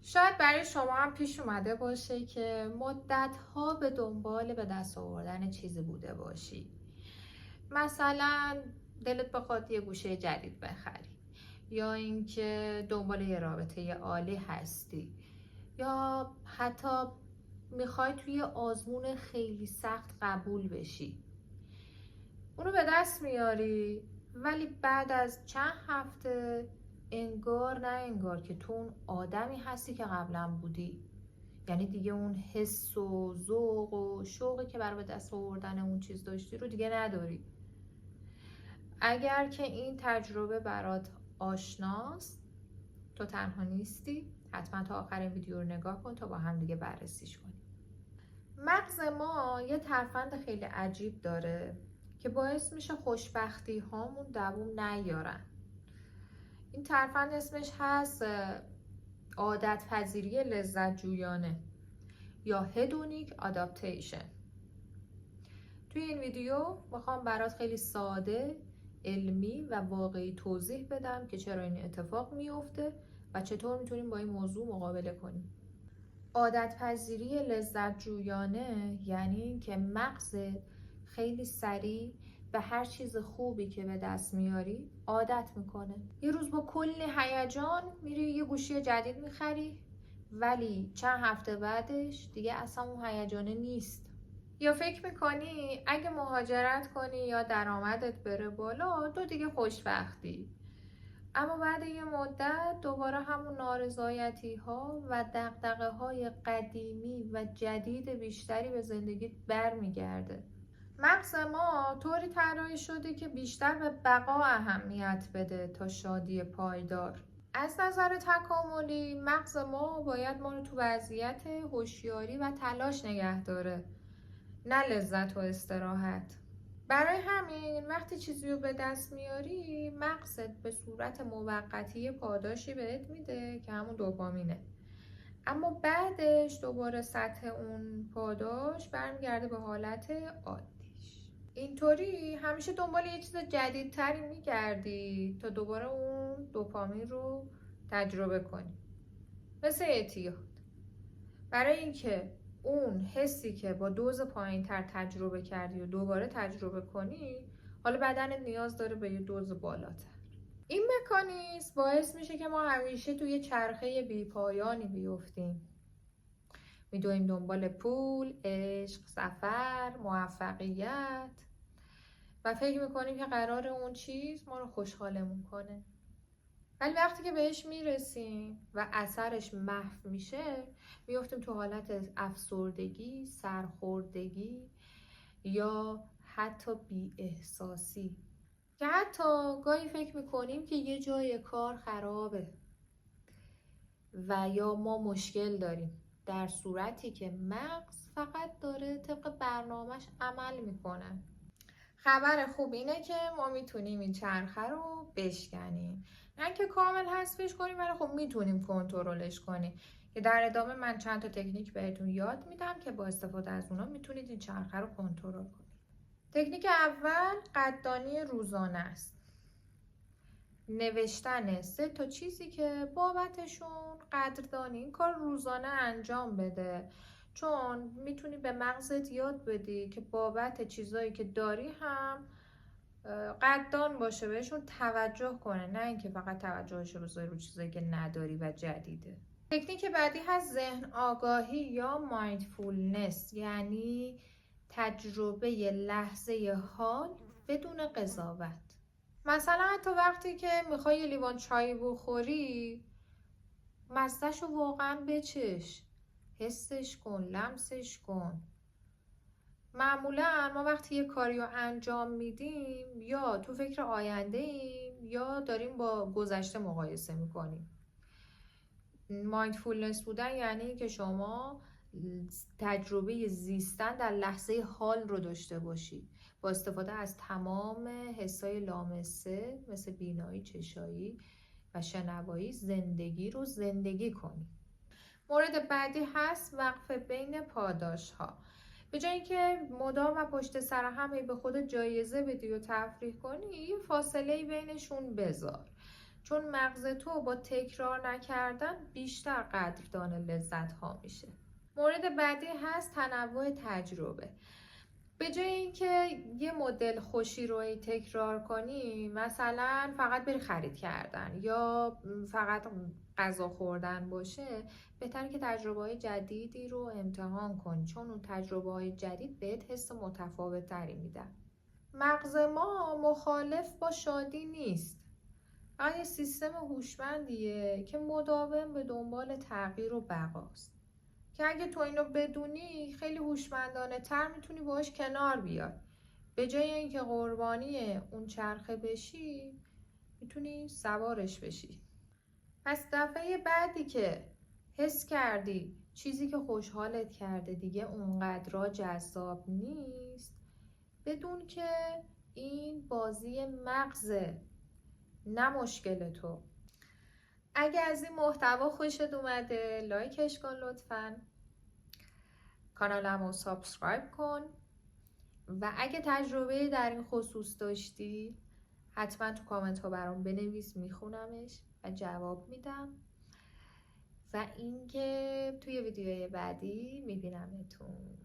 شاید برای شما هم پیش اومده باشه که مدت‌ها به دنبال به دست آوردن چیزی بوده باشی. مثلا دلت بخواد یه گوشه جدید بخری، یا اینکه دنبال یه رابطه عالی هستی، یا حتی میخوای توی آزمون خیلی سخت قبول بشی. اونو به دست میاری، ولی بعد از چند هفته انگار نه انگار که تو اون آدمی هستی که قبلا بودی. یعنی دیگه اون حس و ذوق و شوقی که برای به دست آوردن اون چیز داشتی رو دیگه نداری. اگر که این تجربه برات آشناست، تو تنها نیستی. حتما تا آخر ویدیو رو نگاه کن تا با هم دیگه بررسیش کنیم. مغز ما یه ترفند خیلی عجیب داره که باعث میشه خوشبختی هامون دووم نیارن. این ترفند اسمش هست عادت پذیری لذت جویانه یا هدونیک آداپتیشن. توی این ویدیو میخوام برات خیلی ساده، علمی و واقعی توضیح بدم که چرا این اتفاق میفته و چطور میتونیم با این موضوع مقابله کنیم. عادت پذیری لذت جویانه یعنی این که مغزت خیلی سریع به هر چیز خوبی که به دست میاری عادت میکنه. یه روز با کلی هیجان میری یه گوشی جدید میخری، ولی چند هفته بعدش دیگه اصلا اون هیجانه نیست. یا فکر میکنی اگه مهاجرت کنی یا درآمدت بره بالا تو دیگه خوشبختی، اما بعد یه مدت دوباره همون نارضایتی ها و دغدغه های قدیمی و جدید بیشتری به زندگیت برمیگرده. مغز ما طوری طراحی شده که بیشتر به بقا اهمیت بده تا شادی پایدار. از نظر تکاملی مغز ما باید ما رو تو وضعیت هوشیاری و تلاش نگه داره، نه لذت و استراحت. برای همین وقتی چیزی رو به دست میاری مغزت به صورت موقتی پاداشی بهت میده که همون دوپامینه، اما بعدش دوباره سطح اون پاداش برمیگرده به حالت عادیش. اینطوری همیشه دنبال یه چیز جدیدتری میگردی تا دوباره اون دوپامین رو تجربه کنی. مثل اعتیاد. برای اینکه اون حسی که با دوز پایین‌تر تجربه کردی و دوباره تجربه کنی، حالا بدنت نیاز داره به یه دوز بالاتر. این مکانیزم باعث میشه که ما همیشه توی چرخه بی‌پایانی بیفتیم. میدویم دنبال پول، عشق، سفر، موفقیت و فکر میکنیم که قرار اون چیز ما رو خوشحالمون کنه. ولی وقتی که بهش میرسیم و اثرش محو میشه میفتیم تو حالت افسردگی، سرخوردگی یا حتی بی احساسی که حتی گاهی فکر میکنیم که یه جای کار خرابه و یا ما مشکل داریم، در صورتی که مغز فقط داره طبق برنامهش عمل میکنه. خبر خوب اینه که ما میتونیم این چرخه رو بشکنیم، نه که کامل حذفش کنیم، ولی خب میتونیم کنترلش کنیم که در ادامه من چند تا تکنیک بهتون یاد میدم که با استفاده از اونا میتونید این چرخه رو کنترل کنید. تکنیک اول قدردانی روزانه است. نوشتن 3 تا چیزی که بابتشون قدردانی. این کار روزانه انجام بده، چون میتونی به مغزت یاد بدی که بابت چیزایی که داری هم قدردان باشه، بهشون توجه کنه، نه اینکه فقط توجهش رو بذاری رو چیزایی که نداری و جدیده. تکنیک بعدی هست ذهن آگاهی یا مایندفولنس، یعنی تجربه لحظه حال بدون قضاوت. مثلا حتی وقتی که میخوای یه لیوان چای بخوری مزه‌شو واقعا بچش، حسش کن، لمسش کن. معمولا ما وقتی یه کاری رو انجام میدیم یا تو فکر آینده ایم یا داریم با گذشته مقایسه میکنیم. مایندفولنس بودن یعنی که شما تجربه زیستن در لحظه حال رو داشته باشی با استفاده از تمام حسای لامسه مثل بینایی، چشایی و شنوایی زندگی رو زندگی کنی. مورد بعدی هست وقفه بین پاداش ها. به جایی که مدام و پشت سر هم به خودت جایزه بدی و تفریح کنی، یه فاصله بینشون بذار چون مغز تو با تکرار نکردن بیشتر قدردان لذت ها میشه. مورد بعدی هست تنوع تجربه. به جای اینکه یه مدل خوشی رو تکرار کنی، مثلا فقط بری خرید کردن یا فقط غذا خوردن باشه، بهتره که تجربه های جدیدی رو امتحان کنی، چون اون تجربه های جدید بهت حس متفاوت تری میدن. مغز ما مخالف با شادی نیست، فقط یه سیستم هوشمندیه که مداوم به دنبال تغییر و بقاست، که اگه تو اینو بدونی خیلی هوشمندانه تر میتونی باهاش کنار بیای. به جای اینکه قربانی اون چرخه بشی، میتونی سوارش بشی. پس دفعه بعدی که حس کردی چیزی که خوشحالت کرده دیگه اونقدر جذاب نیست، بدون که این بازی مغزه، نه مشکل تو. اگه از این محتوا خوشت اومده لایکش کن لطفاً، کانالمو سابسکرایب کن و اگه تجربه در این خصوص داشتی حتما تو کامنت ها برام بنویس، میخونمش و جواب میدم. و اینکه توی ویدیوی بعدی میبینمتون.